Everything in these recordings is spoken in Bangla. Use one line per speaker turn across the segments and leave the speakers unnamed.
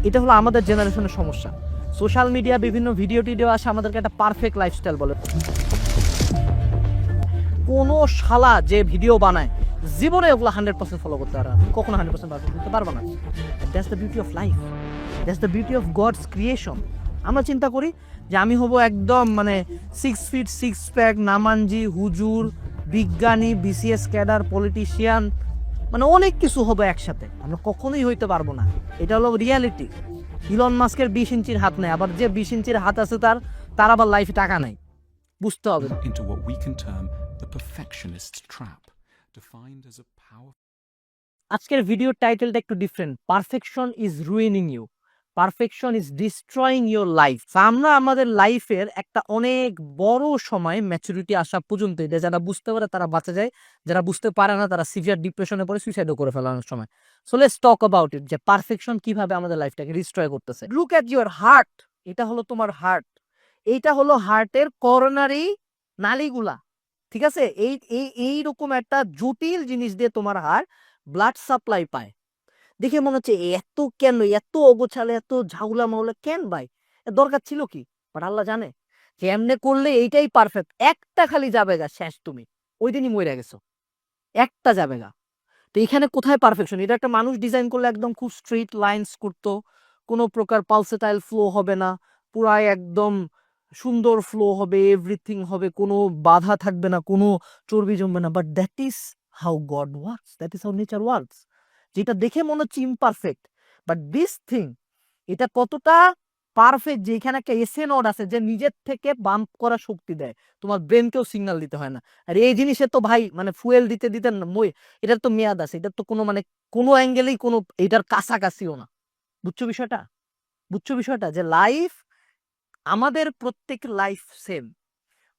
এটা হলো আমাদের জেনারেশনের সমস্যা। সোশ্যাল মিডিয়া বিভিন্ন ভিডিও আসে, আমাদেরকে একটা পারফেক্ট লাইফস্টাইল বলে। কোনো শালা যে ভিডিও বানায় জীবনে ওগুলো 100% ফলো করতে পারে না, কখনো 100% পারফেক্ট দিতে পারবে না। That's the beauty of life, that's the beauty of God's creation. আমরা চিন্তা করি যে আমি হব একদম 6 ফিট 6 প্যাক, নামানজি, হুজুর, বিজ্ঞানী, বিসিএস ক্যাডার, পলিটিশিয়ান, অনেক কিছু হবে একসাথে। আমরা কখনোই হইতে পারবো না। এটা হলো রিয়ালিটি। ইলন মাস্কের 20 ইঞ্চির হাত নেই, আবার যে 20 ইঞ্চির হাত আছে তার আবার লাইফে টাকা নাই। বুঝতে হবে।
Into what we can term the perfectionist's trap, defined as a power.
আজকের ভিডিওর টাইটেলটা একটু different. Perfection is ruining you, perfection is destroying your life. আমরা আমাদের লাইফের একটা অনেক বড় সময় ম্যাচুরিটি আসা পর্যন্ত, এটা যারা বুঝতে পারে তারা বাঁচা যায়, যারা বুঝতে পারে না তারা সিভিয়ার ডিপ্রেশনে পড়ে সুইসাইডও করে ফেলে অনেক সময়। So let's talk about it, যে পারফেকশন কিভাবে আমাদের লাইফটাকে ডিস্ট্রয় করতেছে। Look at your heart. এটা হলো তোমার হার্ট, এইটা হলো হার্টের করোনারি নালীগুলা। ঠিক আছে, এইরকম একটা জটিল জিনিস দিয়ে তোমার হার্ট ব্লাড সাপ্লাই পায়। দেখে মনে হচ্ছে এত কেন, এত অগোছালে, এত ঝাউলা মাউলা কেন ভাই, এর দরকার ছিল কি? বাট আল্লাহ জানে যে এমনি করলে এইটাই পারফেক্ট। একটা খালি যাবে গা, শেষ, তুমি ওই দিনই মরে গেছো, একটা যাবে গা। তো এখানে কোথায় পারফেকশন? এটা একটা মানুষ ডিজাইন করলে একদম খুব স্ট্রেট লাইনস করতো, কোনো প্রকার পালসেটাইল ফ্লো হবে না, পুরাই একদম সুন্দর ফ্লো হবে, এভরিথিং হবে, কোনো বাধা থাকবে না, কোনো চর্বি জমবে না। But that is how god works, that is how nature works. যেটা দেখে মনে হচ্ছে ইমপারফেক্ট, বাট দিস থিং, এটা কতটা পারফেক্ট যে এখানে একটা এসে নড আছে যে নিজের থেকে বাম্প করা শক্তি দেয়, তোমার ব্রেনকেও সিগন্যাল দিতে হয় না। আর এই জিনিসে তো ভাই ফুয়েল দিতে দিতে এটার তো মেয়াদ আছে, এটার তো কোনো অ্যাঙ্গেলেই কোনো এটার কাছাকাছিও না। বুঝছো বিষয়টা? বুঝছো বিষয়টা যে লাইফ, আমাদের প্রত্যেক লাইফ সেম।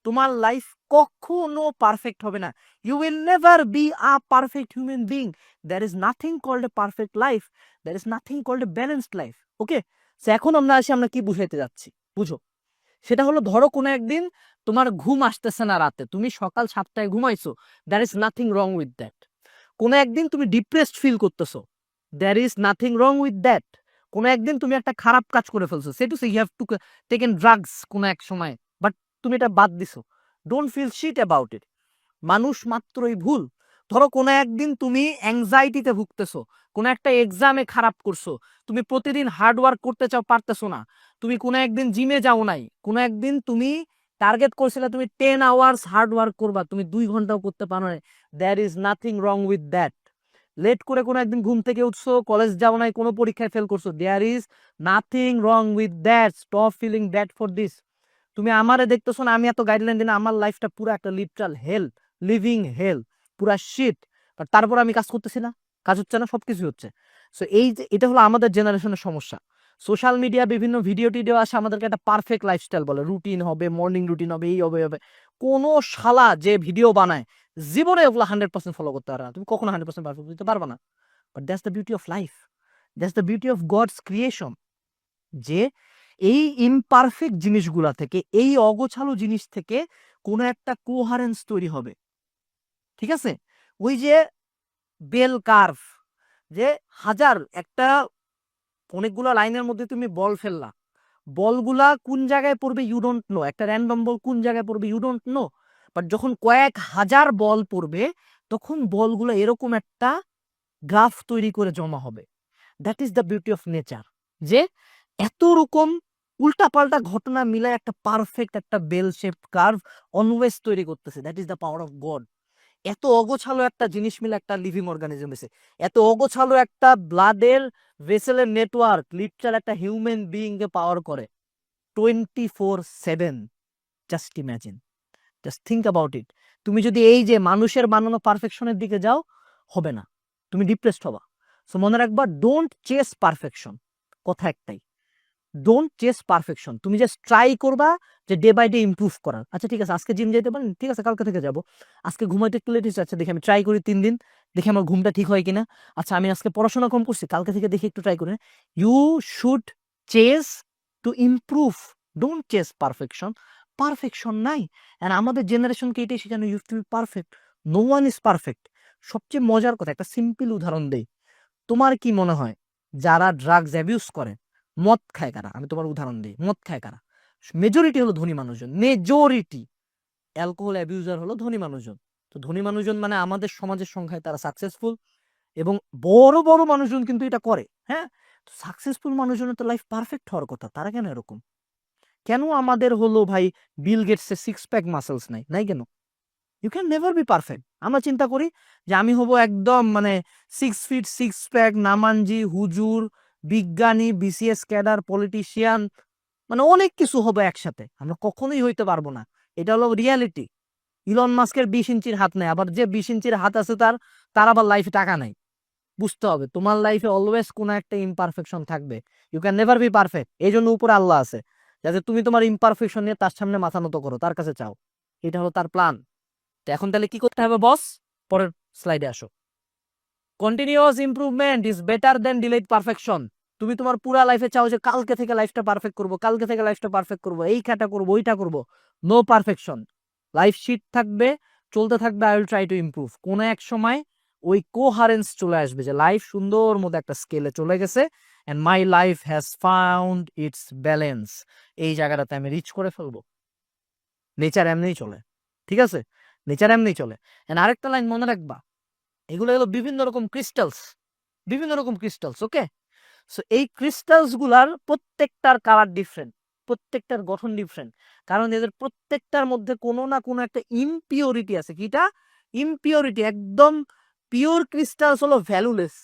তোমার লাইফ কখনো পারফেক্ট হবে না। You will never be a perfect human being. There is nothing called a perfect life, there is nothing called a balanced life. Okay, এখন আমরা কি বুঝাইতে যাচ্ছি, বুঝো। সেটা হলো, ধরো কোনো একদিন তোমার ঘুম আসতেছে না রাতে, তুমি সকাল 7টায় ঘুমাইছো, there is nothing wrong with that. কোনো একদিন তুমি ডিপ্রেসড ফিল করতেছো, there is nothing wrong with that. কোনো একদিন তুমি একটা খারাপ কাজ করে ফেলছো, say to say you have to taken drugs কোনো এক সময়, বাট তুমি এটা বাদ দিছো, don't feel shit about it. মানুষ মাত্রই ভুল। ধরো কোনো একদিন তুমি অ্যাংজাইটিতে ভুগতেছো, কোনো একটা এক্সামে খারাপ করছো, তুমি প্রতিদিন হার্ড ওয়ার্ক করতে চাও, পারতেছো না, তুমি কোনো একদিন জিমে যাও নাই, কোনো একদিন তুমি টার্গেট করছিলে তুমি 10 আওয়ার্স হার্ড ওয়ার্ক করবা, তুমি 2 ঘন্টাও করতে পারো না, there is nothing wrong with that. Late করে কোনো একদিন ঘুম থেকে উঠছো, কলেজ যাও নাই, কোনো পরীক্ষায় ফেল করছো, there is nothing wrong with that. Stop feeling bad for this. তুমি আমারে দেখতেছো না, আমি এত গাইডলাইন দিই না, আমার লাইফটা পুরো একটা লিটারাল হেল, লিভিং হেল, পুরা শিট। বাট তারপর আমি কাজ করতেছি না, কাজ হচ্ছে না, সবকিছু হচ্ছে। সো এই যে এটা হলো আমাদের জেনারেশনের সমস্যা। সোশ্যাল মিডিয়া বিভিন্ন ভিডিও আসে, আমাদেরকে একটা পারফেক্ট লাইফস্টাইল বলে, রুটিন হবে, মর্নিং রুটিন হবে, এই হবে। কোনো শালা যে ভিডিও বানায় জীবনে ওগুলো 100% ফলো করতে পারে না, তুমি কখনো 100% পারফেক্ট দিতে পারবে না। But that's the beauty of life, that's the beauty of God's creation, যে এই ইমপারফেক্ট জিনিসগুলা থেকে, এই অগোছালো জিনিস থেকে কোনো একটা কোহারেন্স তৈরি হবে। ঠিক আছে, ওই যে বেল কার্ভ, যে একটা অনেকগুলা লাইনের মধ্যে তুমি বল ফেললা, বলগুলা কোন জায়গায় পড়বে ইউ ডোন্ট নো, একটা র্যান্ডম বল কোন জায়গায় পড়বে ইউ ডোন্ট নো, বাট যখন কয়েক হাজার বল পড়বে তখন বলগুলো এরকম একটা গ্রাফ তৈরি করে জমা হবে। That is the beauty of nature, যে এত রকম উল্টাপাল্টা ঘটনা মিলে একটা পারফেক্ট একটা বেল শেপ কার্ভ অলওয়েজ তৈরি করতেছে। That is the power of god. এত অগোছালো একটা জিনিস মিলে একটা লিভিং অর্গানিজম এসে, এত অগোছালো একটা ব্লাডের ভেসেলের নেটওয়ার্ক লিটারাল একটা হিউম্যান বিইং কে পাওয়ার করে 24/7। Just imagine, just think about it. তুমি যদি এই যে মানুষের বানানো পারফেকশনের দিকে যাও, হবে না, তুমি ডিপ্রেসড হবা। সো মনে রাখবা, ডোন্ট চেস পারফেকশন। কথা একটাই, ডোন্ট চেস পারফেকশন। তুমি জাস্ট ট্রাই করবা যে ডে বাই ডে ইমপ্রুভ করার। আচ্ছা ঠিক আছে, আজকে জিম যেতে পারেন, ঠিক আছে কালকে থেকে যাবো। আজকে ঘুমাইতে একটু লেট হচ্ছে, আচ্ছা দেখি আমি ট্রাই করি 3 দিন, দেখি আমার ঘুমটা ঠিক হয় কিনা। আচ্ছা আমি আজকে পড়াশোনা কম করছি, কালকে থেকে দেখি একটু ট্রাই করি। You should chase to improve, don't chase perfection. Perfection নাই, অ্যান্ড আমাদের জেনারেশনকে এটাই শেখানো, you to be perfect. No one is perfect. সবচেয়ে মজার কথা, একটা সিম্পল উদাহরণ দেই। তোমার কি মনে হয় যারা ড্রাগস অ্যাবিউজ করে মদ খায় কারা? আমি তোমার উদাহরণ দিই, মদ খায় কারা? মেজরিটি হলো ধনী মানুষজন, মেজরিটি। অ্যালকোহল অ্যাবিউজার হলো ধনী মানুষজন। তো ধনী মানুষজন মানে আমাদের সমাজের সংখ্যায় তারা সাকসেসফুল, এবং বড় বড় মানুষজন কিন্তু এটা করে। হ্যাঁ, তো সাকসেসফুল মানুষজনের তো লাইফ পারফেক্ট হওয়ার কথা, তারা কেন এরকম? কেন আমাদের হলো ভাই বিল গেটসের সিক্স প্যাক মাসেলস নাই, নাই কেন? You can never be perfect. আমরা চিন্তা করি যে আমি হব একদম মানে 6 ফিট সিক্স প্যাক, নামানজি, হুজুর, বিজ্ঞানী, বিসিএস ক্যাডার, পলিটিশিয়ান, মানে অনেক কিছু হবে একসাথে। আমরা কখনোই হইতে পারবো না, এটা হলো রিয়ালিটি। ইলন মাস্কের 20 ইঞ্চির হাত নাই, আবার যে 20 ইঞ্চির হাত আছে তার আবার লাইফে টাকা নাই। বুঝতে হবে তোমার লাইফে অলওয়েজ কোনো একটা ইমপারফেকশন থাকবে। You can never be perfect. এই জন্য উপরে আল্লাহ আছে, যাতে তুমি তোমার ইমপারফেকশন নিয়ে তার সামনে মাথা নত করো, তার কাছে চাও। এটা হলো তার প্ল্যান। তো এখন তাহলে কি করতে হবে বস? পরের স্লাইডে আসো। Continuous improvement is better then delayed perfection. তুমি তোমার পুরা লাইফে চাও যে কালকে থেকে লাইফটা পারফেক্ট করবো, কালকে থেকে লাইফটা পারফেক্ট করবো, এই কাটা করবো, ওইটা করবো। No perfection. লাইফ শিট থাকবে, চলতে থাকবে, I will try to improve. কোনো এক সময় ওই কোহারেন্স চলে আসবে যে লাইফ সুন্দর মতো একটা স্কেলে চলে গেছে, and my life has found its balance. এই জায়গাটাতে আমি রিচ করে ফেলবো। নেচার এমনিই চলে, ঠিক আছে? নেচার এমনিই চলে। এন্ড আরেকটা লাইন মনে রাখবা, এগুলো হলো বিভিন্ন রকম ক্রিস্টালস, বিভিন্ন রকম ক্রিস্টালস, ওকে? সো এই ক্রিস্টালস গুলার প্রত্যেকটার কালার ডিফারেন্ট, প্রত্যেকটার গঠন ডিফারেন্ট, কারণ এদের প্রত্যেকটার মধ্যে কোনো না কোনো একটা ইমপিওরিটি আছে। কিটা ইমপিওরিটি? একদম পিওর ক্রিস্টালস হলো ভ্যালুলেস,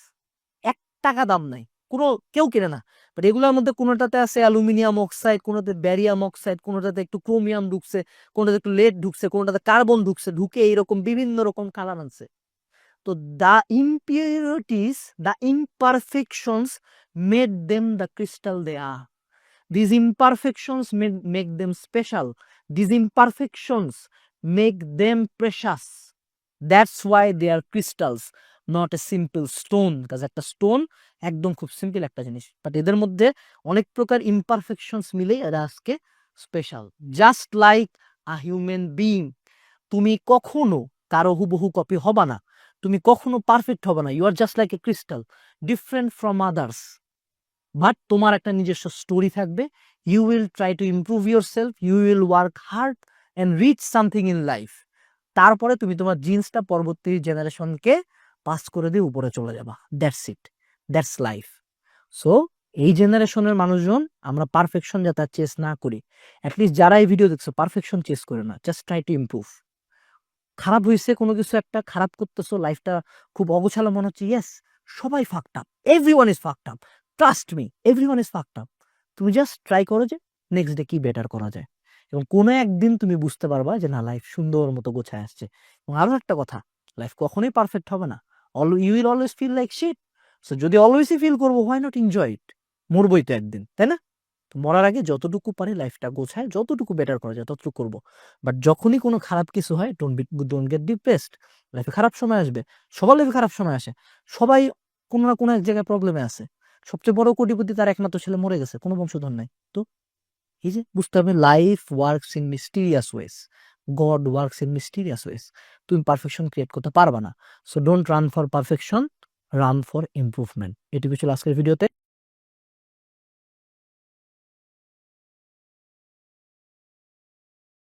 1 টাকা দাম নাই, কোনো কেউ কিনে না। বাট এগুলোর মধ্যে কোনোটাতে আছে অ্যালুমিনিয়াম অক্সাইড, কোনোটাতে ব্যারিয়াম অক্সাইড, কোনোটাতে একটু ক্রোমিয়াম ঢুকছে, কোনোটাতে একটু লেড ঢুকছে, কোনোটাতে কার্বন ঢুকছে, ঢুকে এইরকম বিভিন্ন রকম কালার আনছে। তো the impurities, the imperfections made them the crystal they are. These imperfections make them special. These imperfections make them precious. That's why they are crystals, not a simple stone. Because একটা স্টোন একদম খুব সিম্পল একটা জিনিস, বাট এদের মধ্যে অনেক প্রকার ইমপারফেকশনস মিলে এরা আজকে স্পেশাল। জাস্ট লাইক আ হিউম্যান বিইং, তুমি কখনো কারো হুবহু কপি হবা না, তুমি কখনো পারফেক্ট হবে না। You are just like a crystal, different from others. But তোমার একটা নিজস্ব স্টোরি থাকবে। You will try to improve yourself, you will work hard and reach something in life. তারপরে তুমি তোমার জিন্সটা পরবর্তী জেনারেশনকে পাস করে দিয়ে উপরে চলে যাবা। That's it, that's life. So এই জেনারেশনের মানুষজন আমরা পারফেকশন যাতে চেস না করি। অ্যাটলিস্ট যারা এই ভিডিও দেখছো, পারফেকশন চেস করে না, জাস্ট ট্রাই টু ইমপ্রুভ। খারাপ হয়েছে কোনো কিছু একটা, খারাপ করতেছো, লাইফটা খুব অগোছালো মনে হচ্ছে, ইয়েস, সবাই fucked up, everyone is fucked up, trust me, everyone is fucked up. তুমি জাস্ট ট্রাই করো যে নেক্সট ডে কি বেটার করা যায়, এবং কোনো একদিন তুমি বুঝতে পারবা যে না, লাইফ সুন্দর মতো গোছায় আসছে। এবং আরো একটা কথা, লাইফ কখনোই পারফেক্ট হবে না, you will always feel like shit. So যদি অলওয়েজই ফিল করবো, হোয়াই নট এনজয় ইট? মরবই তো একদিন, তাই না? তো মরার আগে যতটুকু পারি লাইফটা গোছায়, যতটুকু বেটার করা যায় ততটুকু করবো। বাট যখনই কোনো খারাপ কিছু হয়, ডোন্ট গেট ডিপ্রেসড। লাইফে খারাপ সময় আসবে, সবার লাইফে খারাপ সময় আসে, সবাই কোনো না কোনো এক জায়গায় প্রবলেমে আছে। সবচেয়ে বড় কোটিপতি, তার একমাত্র ছেলে মরে গেছে, কোনো বংশধর নাই। তো এই যে বুঝতে হবে, life works in mysterious ways, God works in mysterious ways. তুমি পারফেকশন ক্রিয়েট করতে পারবা না। So don't run for perfection, run for improvement. এটুকু ছিল আজকের ভিডিওতে।